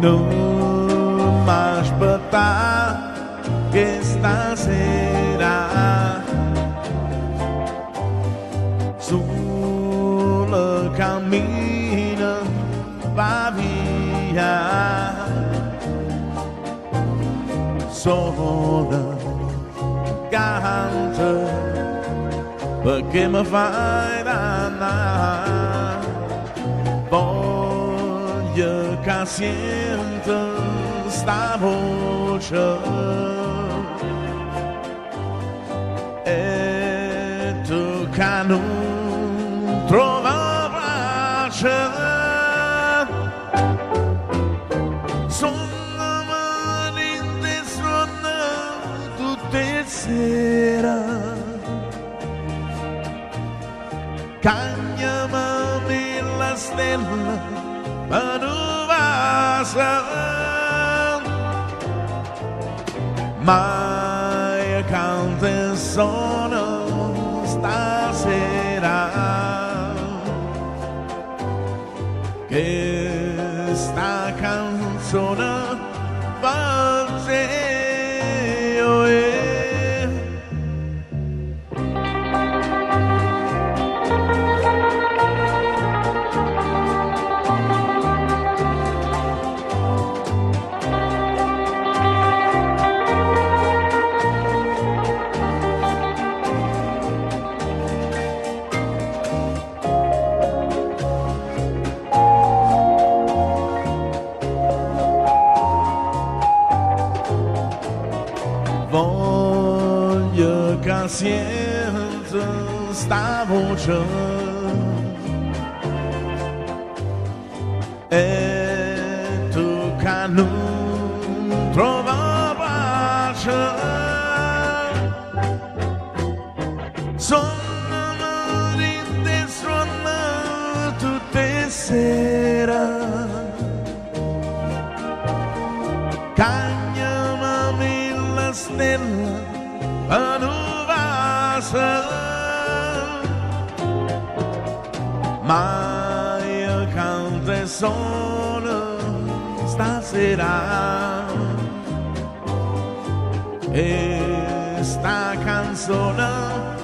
non mi aspettare che stasera sul cammino va via sola canta perché mi fai dannare voglio che senta sta voce e tu che non trova pace sono mani di suona tutte sera cagnami la stella ma non basta mai canta sono stasera che sta canzone fa voglio che senta sta voce e tu che non trova pace sono mani di suona tutte sera stella a nuvasa ma io canto e sono stasera e sta canzone